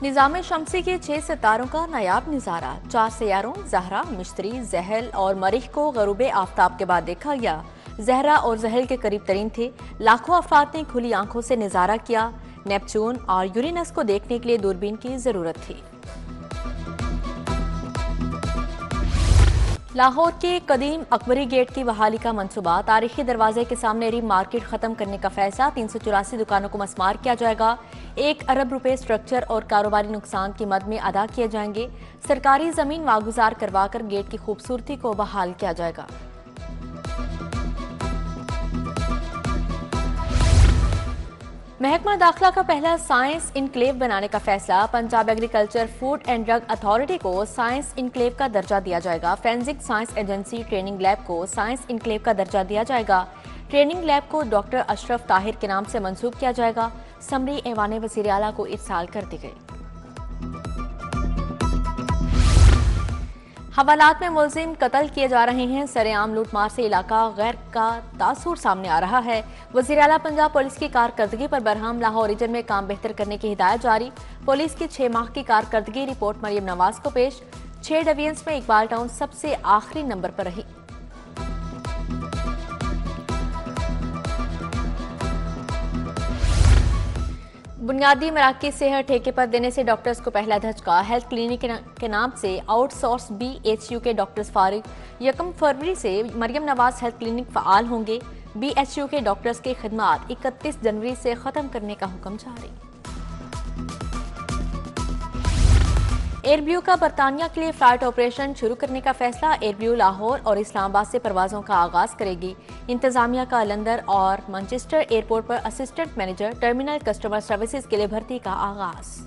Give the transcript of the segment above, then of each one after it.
निज़ाम शम्सी के 6 सितारों का नायाब नज़ारा। 4 सियारों ज़हरा, मिश्री, ज़हल और मरीख को ग़रूब आफ्ताब के बाद देखा गया। ज़हरा और ज़हल के करीब तरीन थे। लाखों अफराद ने खुली आंखों से नज़ारा किया। नेपच्यून और यूरेनस को देखने के लिए दूरबीन की ज़रूरत थी। लाहौर के कदीम अकबरी गेट की बहाली का मंसूबा। तारीखी दरवाजे के सामने री मार्केट खत्म करने का फैसला। 384 दुकानों को मस्मार किया जाएगा। 1 अरब रुपए स्ट्रक्चर और कारोबारी नुकसान की मद में अदा किए जाएंगे। सरकारी जमीन वागुजार करवाकर गेट की खूबसूरती को बहाल किया जाएगा। महकमा दाखिला का पहला साइंस इनक्लेव बनाने का फैसला। Punjab agriculture food and drug authority को साइंस इनक्लेव का दर्जा दिया जाएगा। Forensic science agency training lab को साइंस इनक्लेव का दर्जा दिया जाएगा। ट्रेनिंग लैब को डॉक्टर अशरफ ताहिर के नाम से मंसूब किया जाएगा। समरी ऐवान वज़ीर आला को इरसाल कर दी गई। हवालात में मुलजिम कत्ल किए जा रहे हैं। सरेआम लूटमार से इलाका गैर का तासुर सामने आ रहा है। वज़ीर आला पंजाब पुलिस की कारकर्दगी पर बरहम। लाहौर रीजन में काम बेहतर करने की हिदायत जारी। पुलिस की 6 माह की कारकर्दगी रिपोर्ट मरियम नवाज को पेश। 6 डिवीजन्स में इकबाल टाउन सबसे आखिरी नंबर पर रही। बुनियादी मराकज़ सेहत ठेके पर देने से डॉक्टर्स को पहला धचका। हेल्थ क्लिनिक के नाम से आउटसोर्स BHU के डॉक्टर्स फारिग। 1 फरवरी से मरियम नवाज हेल्थ क्लिनिक फ़आल होंगे। BHU के डॉक्टर्स की खिदमात 31 जनवरी से ख़त्म करने का हुक्म जारी। एयरब्लू का बरतानिया के लिए फ्लाइट ऑपरेशन शुरू करने का फैसला। एयरब्लू लाहौर और इस्लामाबाद से परवाजों का आगाज करेगी। इंतजामिया का लंदन और मैनचेस्टर एयरपोर्ट पर assistant manager terminal customer services के लिए भर्ती का आगाज।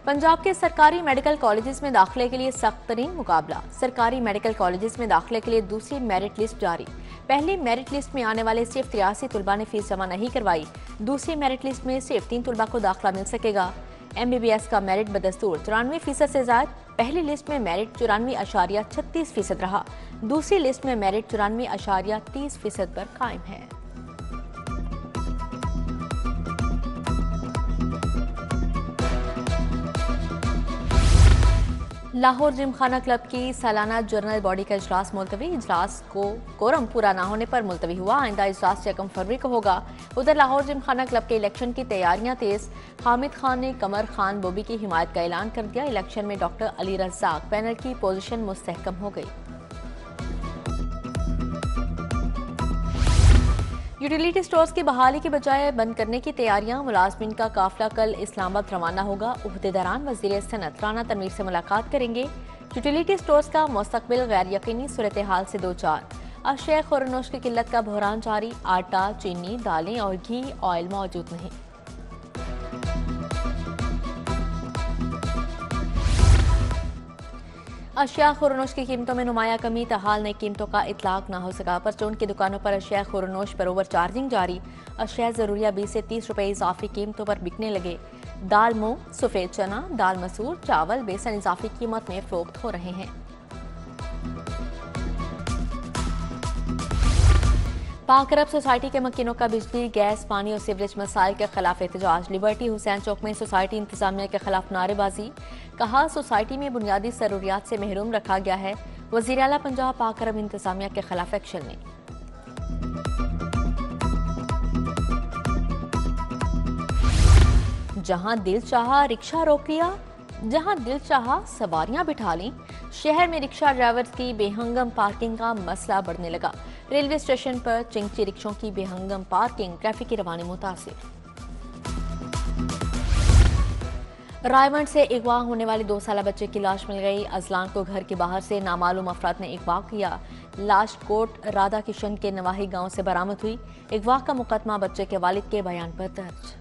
पंजाब के सरकारी मेडिकल कॉलेजेस में दाखिले के लिए सख्त तरीन मुकाबला। सरकारी मेडिकल कॉलेजेस में दाखिले के लिए दूसरी मेरिट लिस्ट जारी। पहली मेरिट लिस्ट में आने वाले सिर्फ 83 तुलबा ने फीस जमा नहीं करवाई। दूसरी मेरिट लिस्ट में सिर्फ 3 तुलबा को दाखिला मिल सकेगा। MBBS का मेरिट बदस्तूर 94% से ज्यादा। पहली लिस्ट में मेरिट 94.36% रहा। दूसरी लिस्ट में मेरिट 94.30% पर कायम है। लाहौर जिमखाना क्लब की सालाना जनरल बॉडी का इजलास मुलतवी। इजलास को कोरम पूरा न होने पर मुलतवी हुआ। आइंदा इजलास 1 फरवरी को होगा। उधर लाहौर जिमखाना क्लब के इलेक्शन की तैयारियां तेज। हामिद खान ने कमर खान बोबी की हिमायत का ऐलान कर दिया। इलेक्शन में डॉक्टर अली रज़ाक पैनल की पोजीशन मुस्तहकम हो गई। यूटिलिटी स्टोर्स की बहाली के बजाय बंद करने की तैयारियां। मुलाजमीन का काफिला कल इस्लामाबाद रवाना होगा। उहदेदारान वज़ीर सनत राना तनवीर से मुलाकात करेंगे। यूटिलिटी स्टोर्स का मुस्तकबिल गैर यकीनी सूरत हाल से दो चार। अशिया खुरनोश की किल्लत का बहरान जारी। आटा, चीनी, दालें और घी ऑयल मौजूद नहीं। अशिया खुरनोश की कीमतों में नुमाया कमी। तहाल नई कीमतों का इतलाक ना हो सका। परचून की दुकानों पर अशिया खुरनोश पर ओवर चार्जिंग जारी। अशिया जरूरिया 20 से 30 रुपए इजाफी कीमतों पर बिकने लगे। दाल मूंग, सफेद चना, दाल मसूर, चावल, बेसन इजाफी कीमत में फरोख्त हो रहे हैं। पाक अरब सोसाइटी के मकीनों का बिजली, गैस, पानी और सीवरेज मसाइल के खिलाफ एहतजाज। लिबर्टी हुसैन चौक में सोसाइटी इंतजामिया के खिलाफ नारेबाजी। कहा सोसाइटी में बुनियादी जरूरियात से महरूम रखा गया है। वज़ीर आला पंजाब पाक अरब इंतजामिया के खिलाफ एक्शन में। जहां दिल चाहा रिक्शा रोक लिया, जहां दिल चाहा सवारियां बिठा लीं। शहर में रिक्शा ड्राइवर्स की बेहंगम पार्किंग का मसला बढ़ने लगा। रेलवे स्टेशन पर चिंची रिक्शों की बेहंगम पार्किंग ट्रैफिक की रवानी मुतासिर। रायवंड से अगवा होने वाली 2 साला बच्चे की लाश मिल गई। अजलान को घर के बाहर से नामालूम अफराद ने अगवा किया। लाश कोट राधा किशन के नवाही गांव से बरामद हुई। अगवा का मुकदमा बच्चे के वालिद के बयान पर दर्ज।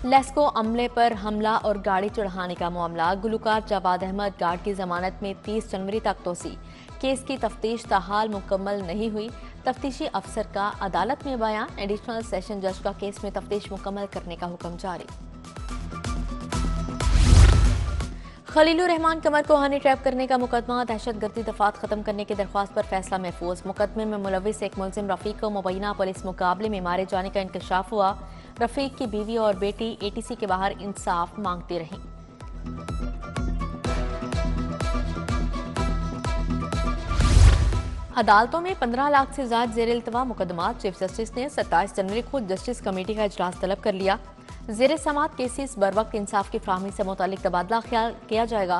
लेस्को अमले पर हमला और गाड़ी चढ़ाने का मामला। गुलकार जवाद अहमद गार्ड की जमानत में 30 जनवरी तक तोसी। केस की तफ्तीश ताहाल मुकम्मल नहीं हुई। तफ्तीशी अफसर का अदालत में बयान। एडिशनल सेशन जज का केस में तफ्तीश मुकम्मल करने का हुक्म जारी। खलीलुर रहमान कमर को हनी ट्रैप करने का मुकदमा, दहशतगर्दी दफात खत्म करने की दरख्वास्त पर फैसला महफूज। मुकदमे में मुलविस एक मुलजिम रफीक को मुबैना पुलिस मुकाबले में मारे जाने का इंकशाफ हुआ। रफीक की बीवी और बेटी एटीसी के बाहर इंसाफ मांगती रहीं। अदालतों में 15 लाख से ज्यादा जेर इल्तवा मुकदमात। चीफ जस्टिस ने 27 जनवरी को जस्टिस कमेटी का इजलास तलब कर लिया। जेर समात केसेस बर वक्त इंसाफ की फ्राहमी से मुतालिक तबादला ख्याल किया जाएगा।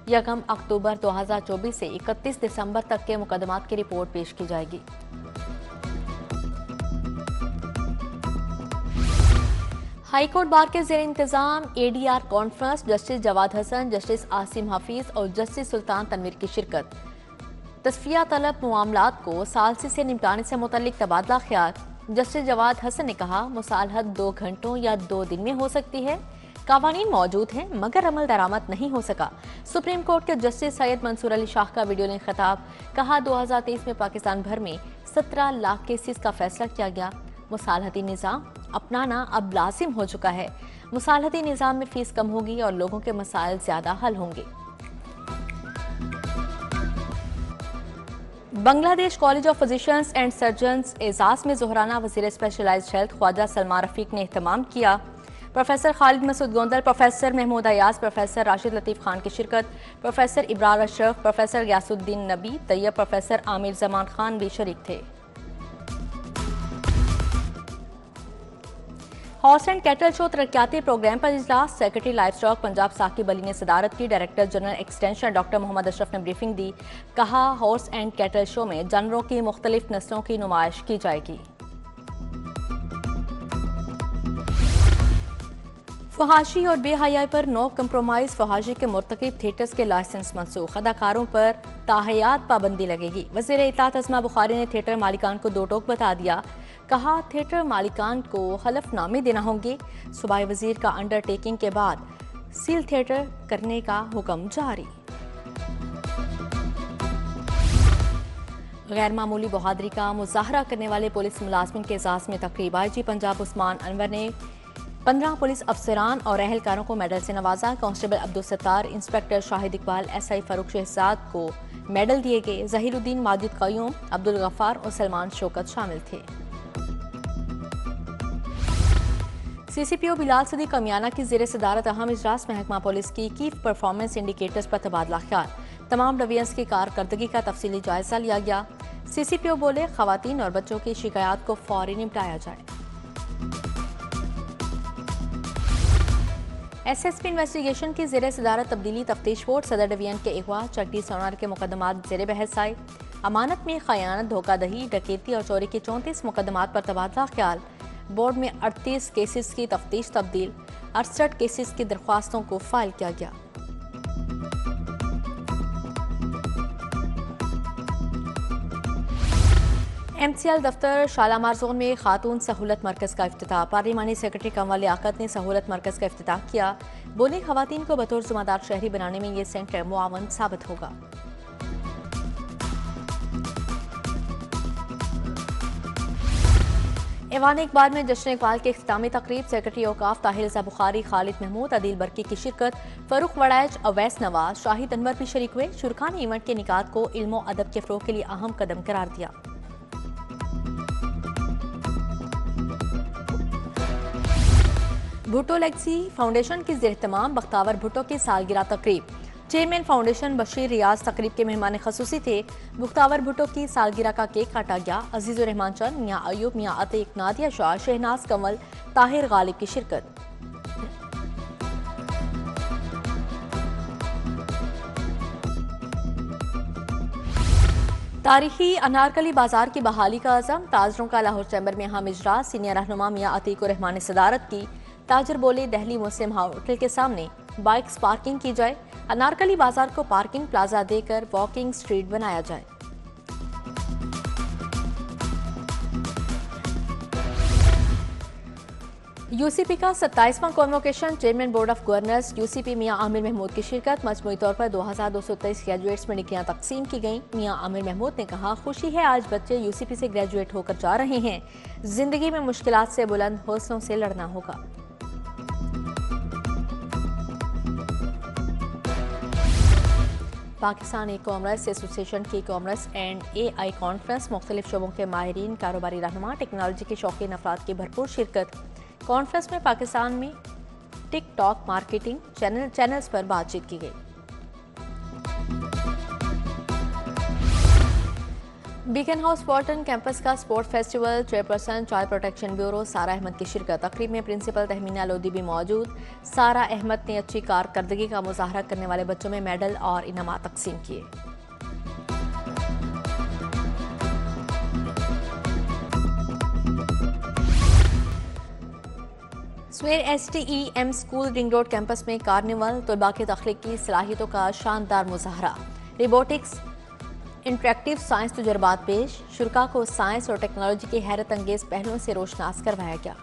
1 अक्टूबर 2024 से 31 दिसंबर तक के मुकदमात की रिपोर्ट पेश की जाएगी। हाईकोर्ट बार के जेर इंतजाम ADR conference, justice Jawad Hasan, justice Asim Hafeez और जस्टिस सुल्तान तनवीर की शिरकत। तस्फिया तलब मामलात को सालसी से निपटाने से मुतालिक तबादला ख्याल। जस्टिस जवाद हसन ने कहा, मुसालहत 2 घंटों या 2 दिन में हो सकती है। कावानीन मौजूद हैं मगर अमल दरामद नहीं हो सका। सुप्रीम कोर्ट के जस्टिस सैयद मंसूर अली शाह का वीडियो लिंक खिताब। कहा, 2023 में पाकिस्तान भर में 17 लाख केसेस का फैसला किया गया। मुसालहती निज़ाम अपनाना अब लाजिम हो चुका है। मुसालहती निज़ाम में फीस कम होगी और लोगों के मसाइल ज्यादा हल होंगे। Bangladesh college of physicians and surgeons एजाज में जोहराना वजीर स्पेशलाइज्ड हेल्थ ख्वाजा सलमा रफीक ने एहतमाम किया। Professor Khalid Masood Gondal, professor Mahmood Ayaz, professor Rashid Latif Khan की शिरकत। Professor Ibrar Ashraf, professor Ghiasuddin Nabi Tayyab, professor Amir Zaman Khan भी शरीक थे। हॉर्स एंड कैटल शो तरक्याती प्रोग्राम पर इजलास। Secretary livestock Punjab Saqib Ali ने सदारत की। Director general extension doctor Mohammad Ashraf ने ब्रीफिंग दी। कहा, हॉर्स एंड कैटल शो में जानवरों की मुख्तलिफ नस्लों की नुमाइश की जाएगी। फहाशी और बेहयाई पर नो कंप्रोमाइज। फहाशी के मुर्तकिब थिएटर्स के लाइसेंस मनसूख। अदाकारों पर ताहयात पाबंदी लगेगी। वज़ीर इत्तलात अस्मा बुखारी ने थिएटर मालिकान को 2 टोक बता दिया। कहा, थिएटर मालिकान को हलफनामे देना होंगे। सूबाई वजीर का अंडरटेकिंग के बाद सील थिएटर करने का हुक्म जारी। गैर मामूली बहादुरी का मुजाहरा करने वाले पुलिस मुलाजमिन के एजाज में तकरीब। IG पंजाब उस्मान अनवर ने 15 पुलिस अफसरान और अहलकारों को मेडल से नवाजा। Constable Abdul Sattar, inspector Shahid Iqbal, SI Farooq Shahzad को मेडल दिए गए। जहीरुद्दीन माजिद कयूम, अब्दुल गफ्फार और सलमान शौकत शामिल थे। CCPO बिलाल सदी कमियाना की जेर सदारत अहम इजलास। महकमा पुलिस की परफॉर्मेंस इंडिकेटर्स पर तबादला ख्याल। तमाम डिवीजन्स की कारकर्दगी का तफसीली जायजा लिया गया। CCPO बोले, खवातीन और बच्चों की शिकायत को फौरी निपटाया जाए। SSP इन्वेस्टिगेशन की जेर सदारत तब्दीली तफ्तीश बोर्ड। सदर डिवीजन के अगवा, चकडी सोनार के मुकदमात जेर बहस आए। अमानत में खयानत, धोखाधड़ी, डकैती और चोरी के 34 मुकदमात पर तबादला ख्याल। बोर्ड में 38 केसेस की तफ्तीश तब्दील। 68 केसेस की दरख्वास्तों को फाइल किया गया। MCL दफ्तर शालामार जोन में खातून सहूलत मरकज का इफ्तिताह। पार्लिमानी सेक्रेटरी कंवल लियाकत ने सहूलत मरकज का इफ्तिताह किया। बोले, खवातीन को बतौर जिम्मेदार शहरी बनाने में ये सेंटर मुआवन साबित होगा। ऐवान इकबाल में जश्न इकबाल के इख्तितामी तकरीब। सेक्रेटरी औकाफ ताहिर रज़ा बुखारी, खालिद महमूद, अदील बरकी की शिरकत। फरूख वड़ैच, अवैस नवाज, शाहिद अनवर भी शरीक हुए। शुरका ने इवेंट के निकात को इल्म और अदब के फ़रोग़ के लिए अहम कदम करार दिया। भुट्टो लेगसी फाउंडेशन की ज़ेर-ए-तमाम बख्तावर भुट्टो की सालगिरह तकरीब। चेयरमैन फाउंडेशन बशीर रियाज तकरीब के मेहमान खसूसी थे। बख्तावर भुट्टो की सालगिरह का केक काटा गया। अजीजुर रहमान चंद, मियां अयूब, मियां अतीक, नादिया शाह, शहनाज कंवल, ताहिर गालिब की शिरकत। तारीखी अनारकली बाजार की बहाली का अज़म। ताजरों का लाहौर चैम्बर में अहम इजलास। सीनियर रहनुमा मियां अतीक रहमान ने सदारत की। ताजर बोले, दिल्ली मुस्लिम होटल के सामने बाइक्स पार्किंग की जाए। अनारकली बाजार को पार्किंग प्लाजा देकर वॉकिंग स्ट्रीट बनाया जाए। यूसीपी का 27वां convocation. Chairman board of governors UCP Mian Amir Mahmood की शिरकत। मजमूई तौर पर 2223 ग्रेजुएट्स में डिग्रियां तकसीम की गईं। मियां आमिर महमूद ने कहा, खुशी है आज बच्चे यूसीपी से ग्रेजुएट होकर जा रहे हैं। जिंदगी में मुश्किलात से बुलंद हौसलों से लड़ना होगा। पाकिस्तान ई कॉमर्स एसोसिएशन की कॉमर्स एंड AI कॉन्फ्रेंस, मुख्तलिफ शोबों के माहिरीन, कारोबारी रहनुमा, टेक्नोलॉजी के शौकीन अफराद की भरपूर शिरकत। कॉन्फ्रेंस में पाकिस्तान में टिकटॉक मार्केटिंग चैनल्स पर बातचीत की गई। बीकन हाउस वाटन कैंपस का sport festival, chairperson child protection bureau सारा अहमद की शिरकत। तकरीब में प्रिंसिपल तहमीना लोधी भी मौजूद। सारा अहमद ने अच्छी कारकर्दगी का मुजाहरा करने वाले बच्चों में मेडल और इनामात तकसीम किए। स्वेर STEM school ring road campus में कार्निवल, तलबा की तख्लीकी सलाहियतों का शानदार मुजाहरा, रोबोटिक्स, इंटरेक्टिव साइंस तजुर्बात पेश, शुरा को साइंस और टेक्नोलॉजी के हैरत अंगेज पहलुओं से रोशनास करवाया गया।